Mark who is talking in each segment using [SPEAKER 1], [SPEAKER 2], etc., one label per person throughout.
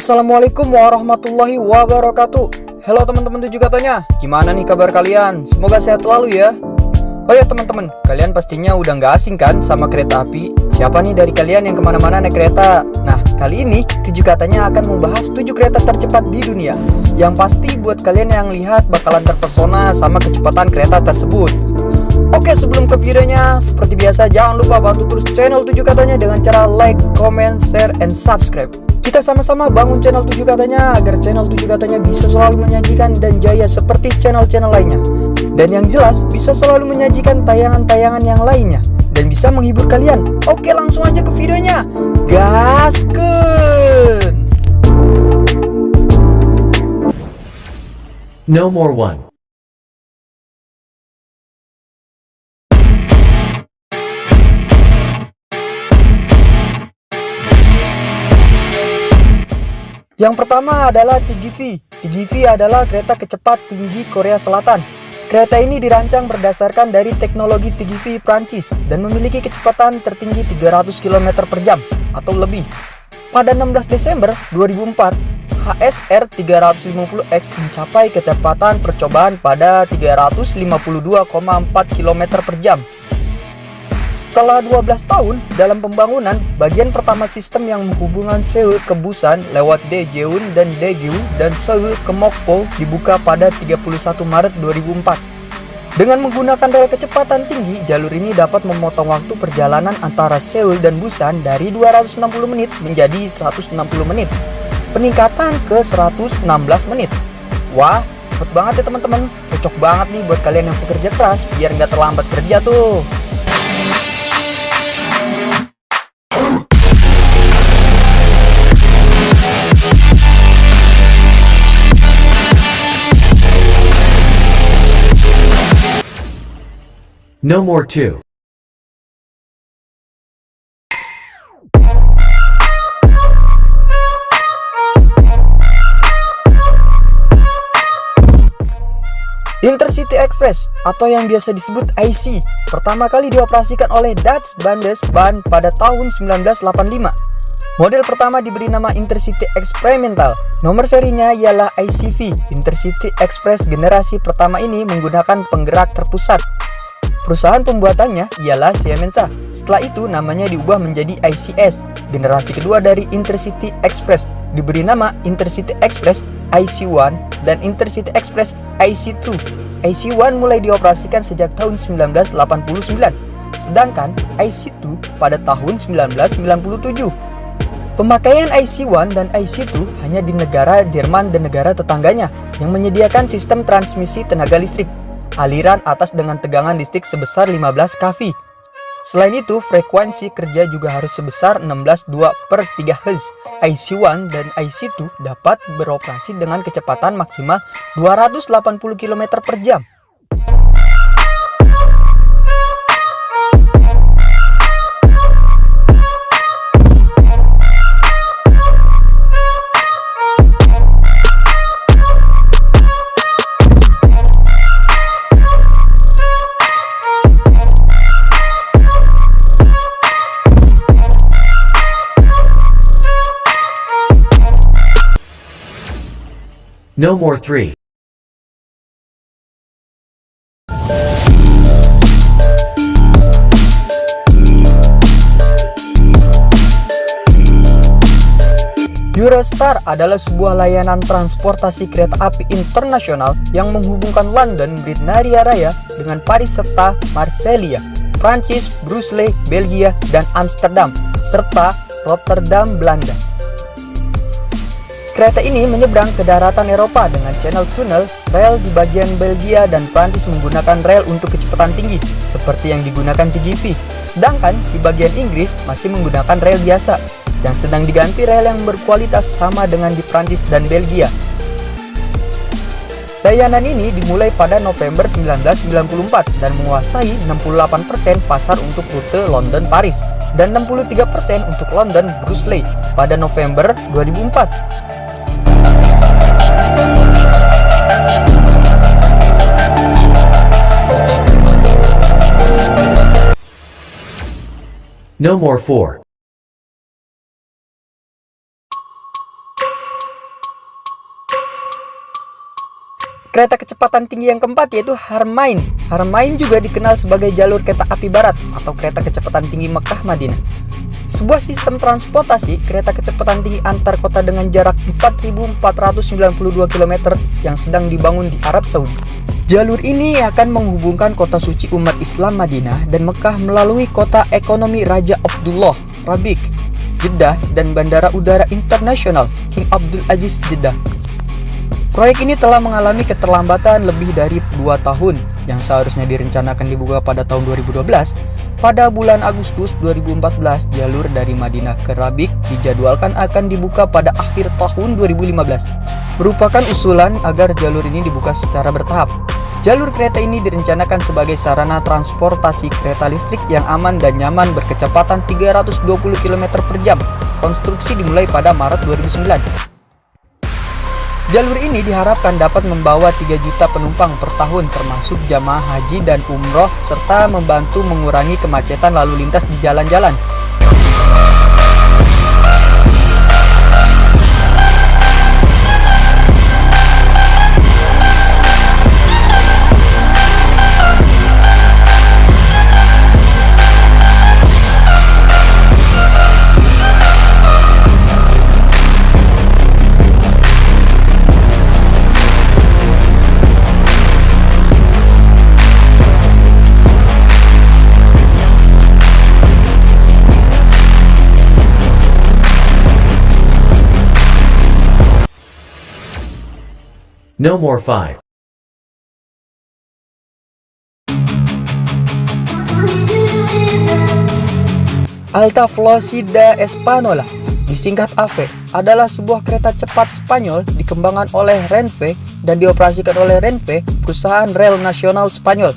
[SPEAKER 1] Assalamualaikum warahmatullahi wabarakatuh. Halo teman-teman tujuh katanya, gimana nih kabar kalian? Semoga sehat selalu ya. Oh ya teman-teman, kalian pastinya udah nggak asing kan sama kereta api? Siapa nih dari kalian yang kemana-mana naik kereta? Nah, kali ini tujuh katanya akan membahas 7 kereta tercepat di dunia. Yang pasti buat kalian yang lihat bakalan terpesona sama kecepatan kereta tersebut. Oke, sebelum ke videonya, seperti biasa jangan lupa bantu terus channel 7 katanya dengan cara like, comment, share, and subscribe. Kita sama-sama bangun channel 7 katanya agar channel 7 katanya bisa selalu menyajikan dan jaya seperti channel-channel lainnya. Dan yang jelas bisa selalu menyajikan tayangan-tayangan yang lainnya dan bisa menghibur kalian. Oke, langsung aja ke videonya. Gaskeun.
[SPEAKER 2] No more one.
[SPEAKER 1] Yang pertama adalah TGV. TGV adalah kereta kecepat tinggi Korea Selatan. Kereta ini dirancang berdasarkan dari teknologi TGV Prancis dan memiliki kecepatan tertinggi 300 km per jam atau lebih. Pada 16 Desember 2004, HSR 350X mencapai kecepatan percobaan pada 352,4 km per jam. Setelah 12 tahun dalam pembangunan, bagian pertama sistem yang menghubungkan Seoul ke Busan lewat Daejeon dan Daegu dan Seoul ke Mokpo dibuka pada 31 Maret 2004. Dengan menggunakan rel kecepatan tinggi, jalur ini dapat memotong waktu perjalanan antara Seoul dan Busan dari 260 menit menjadi 160 menit. Peningkatan ke 116 menit. Wah, cepet banget ya teman-teman. Cocok banget nih buat kalian yang pekerja keras biar nggak terlambat kerja tuh.
[SPEAKER 2] No more two.
[SPEAKER 1] Intercity Express atau yang biasa disebut IC pertama kali dioperasikan oleh Dutch Bundesbahn pada tahun 1985. Model pertama diberi nama Intercity Experimental. Nomor serinya ialah ICV. Intercity Express generasi pertama ini menggunakan penggerak terpusat. Perusahaan pembuatannya ialah Siemens. Setelah itu namanya diubah menjadi ICS. Generasi kedua dari Intercity Express diberi nama Intercity Express IC1 dan Intercity Express IC2. IC1 mulai dioperasikan sejak tahun 1989, sedangkan IC2 pada tahun 1997. Pemakaian IC1 dan IC2 hanya di negara Jerman dan negara tetangganya yang menyediakan sistem transmisi tenaga listrik. Aliran atas dengan tegangan listrik sebesar 15 kV. Selain itu, frekuensi kerja juga harus sebesar 16,2/3 Hz. IC1 dan IC2 dapat beroperasi dengan kecepatan maksimal 280 km per jam.
[SPEAKER 2] No more three.
[SPEAKER 1] Eurostar adalah sebuah layanan transportasi kereta api internasional yang menghubungkan London Britannula Raya dengan Paris serta Marseille, Prancis, Brussels, Belgia, dan Amsterdam, serta Rotterdam, Belanda. Kereta ini menyeberang ke daratan Eropa dengan channel tunnel rel di bagian Belgia dan Prancis menggunakan rel untuk kecepatan tinggi seperti yang digunakan TGV. Sedangkan di bagian Inggris masih menggunakan rel biasa yang sedang diganti rel yang berkualitas sama dengan di Prancis dan Belgia. Layanan ini dimulai pada November 1994 dan menguasai 68% pasar untuk rute London-Paris dan 63% untuk London-Brussels pada November 2004.
[SPEAKER 2] No more four.
[SPEAKER 1] Kereta kecepatan tinggi yang keempat yaitu Harmain. Harmain juga dikenal sebagai jalur kereta api barat atau kereta kecepatan tinggi Mekah Madinah. Sebuah sistem transportasi kereta kecepatan tinggi antar kota dengan jarak 4.492 km yang sedang dibangun di Arab Saudi. Jalur ini akan menghubungkan kota suci umat Islam Madinah dan Mekah melalui kota ekonomi Raja Abdullah, Rabigh, Jeddah, dan Bandara Udara Internasional King Abdul Aziz Jeddah. Proyek ini telah mengalami keterlambatan lebih dari 2 tahun yang seharusnya direncanakan dibuka pada tahun 2012. Pada bulan Agustus 2014, jalur dari Madinah ke Rabigh dijadwalkan akan dibuka pada akhir tahun 2015. Merupakan usulan agar jalur ini dibuka secara bertahap. Jalur kereta ini direncanakan sebagai sarana transportasi kereta listrik yang aman dan nyaman berkecepatan 320 km per jam. Konstruksi dimulai pada Maret 2009. Jalur ini diharapkan dapat membawa 3 juta penumpang per tahun termasuk jamaah haji dan umroh serta membantu mengurangi kemacetan lalu lintas di jalan-jalan.
[SPEAKER 2] No more 5.
[SPEAKER 1] Alta Velocidad Española, disingkat AVE, adalah sebuah kereta cepat Spanyol dikembangkan oleh Renfe dan dioperasikan oleh Renfe, perusahaan rel nasional Spanyol.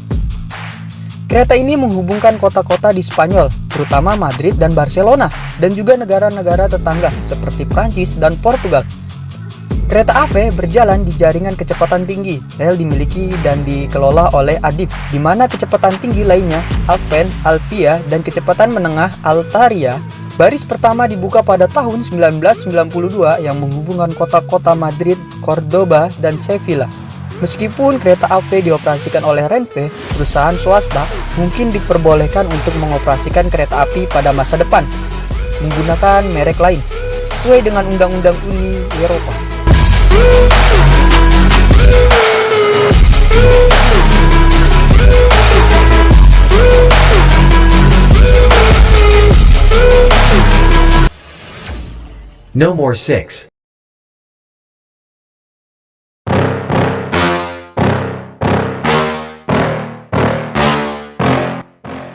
[SPEAKER 1] Kereta ini menghubungkan kota-kota di Spanyol, terutama Madrid dan Barcelona, dan juga negara-negara tetangga seperti Prancis dan Portugal. Kereta AVE berjalan di jaringan kecepatan tinggi. Rel dimiliki dan dikelola oleh Adif, di mana kecepatan tinggi lainnya, Alfen, Alvia, dan kecepatan menengah, Altaria. Baris pertama dibuka pada tahun 1992 yang menghubungkan kota-kota Madrid, Cordoba, dan Sevilla. Meskipun kereta AVE dioperasikan oleh Renfe, perusahaan swasta mungkin diperbolehkan untuk mengoperasikan kereta api pada masa depan menggunakan merek lain, sesuai dengan Undang-Undang Uni Eropa.
[SPEAKER 2] No more 6.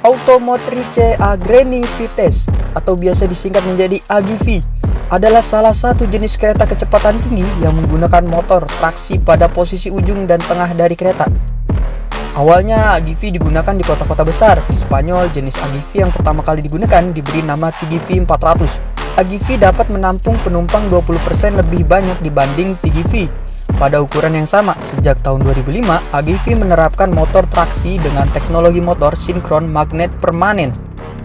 [SPEAKER 1] Automotrice a Grandi Vitesse atau biasa disingkat menjadi AGV adalah salah satu jenis kereta kecepatan tinggi yang menggunakan motor traksi pada posisi ujung dan tengah dari kereta. Awalnya AGV digunakan di kota-kota besar. Di Spanyol, jenis AGV yang pertama kali digunakan diberi nama TGV 400. AGV dapat menampung penumpang 20% lebih banyak dibanding TGV. Pada ukuran yang sama, sejak tahun 2005, AGV menerapkan motor traksi dengan teknologi motor sinkron magnet permanen.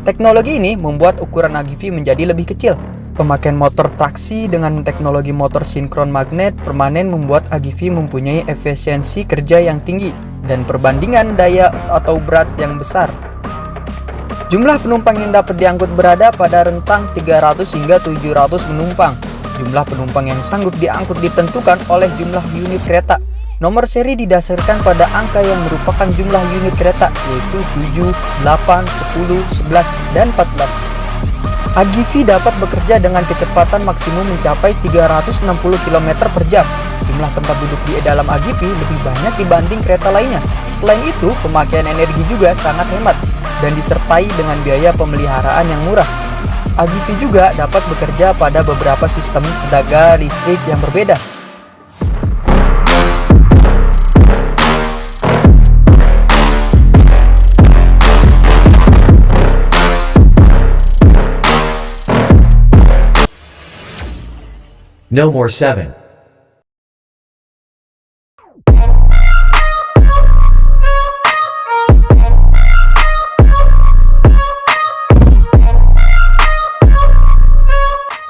[SPEAKER 1] Teknologi ini membuat ukuran AGV menjadi lebih kecil. Pemakaian motor traksi dengan teknologi motor sinkron magnet permanen membuat AGV mempunyai efisiensi kerja yang tinggi dan perbandingan daya atau berat yang besar. Jumlah penumpang yang dapat diangkut berada pada rentang 300 hingga 700 penumpang. Jumlah penumpang yang sanggup diangkut ditentukan oleh jumlah unit kereta. Nomor seri didasarkan pada angka yang merupakan jumlah unit kereta, yaitu 7, 8, 10, 11, dan 14. AGV dapat bekerja dengan kecepatan maksimum mencapai 360 km per jam. Jumlah tempat duduk di dalam AGV lebih banyak dibanding kereta lainnya. Selain itu, pemakaian energi juga sangat hemat dan disertai dengan biaya pemeliharaan yang murah. AGV juga dapat bekerja pada beberapa sistem tenaga listrik yang berbeda.
[SPEAKER 2] No more 7.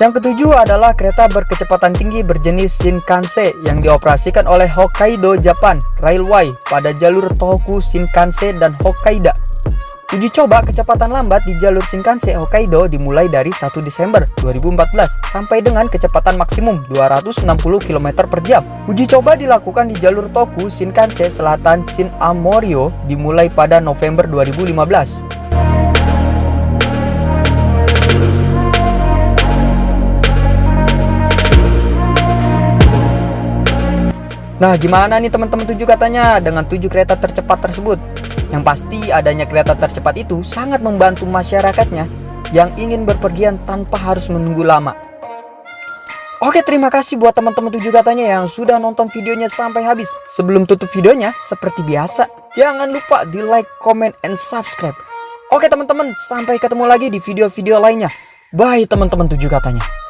[SPEAKER 1] Yang ketujuh adalah kereta berkecepatan tinggi berjenis Shinkansen yang dioperasikan oleh Hokkaido Japan Railway pada jalur Tohoku Shinkansen dan Hokkaido. Uji coba kecepatan lambat di jalur Shinkansen Hokkaido dimulai dari 1 Desember 2014 sampai dengan kecepatan maksimum 260 km per jam. Uji coba dilakukan di jalur Tohoku Shinkansen Selatan Shin Amorio dimulai pada November 2015. Nah, gimana nih teman-teman 7 katanya dengan 7 kereta tercepat tersebut? Yang pasti adanya kereta tercepat itu sangat membantu masyarakatnya yang ingin berpergian tanpa harus menunggu lama. Oke, terima kasih buat teman-teman 7 katanya yang sudah nonton videonya sampai habis. Sebelum tutup videonya, seperti biasa, jangan lupa di like, comment, and subscribe. Oke teman-teman, sampai ketemu lagi di video-video lainnya. Bye teman-teman 7 katanya.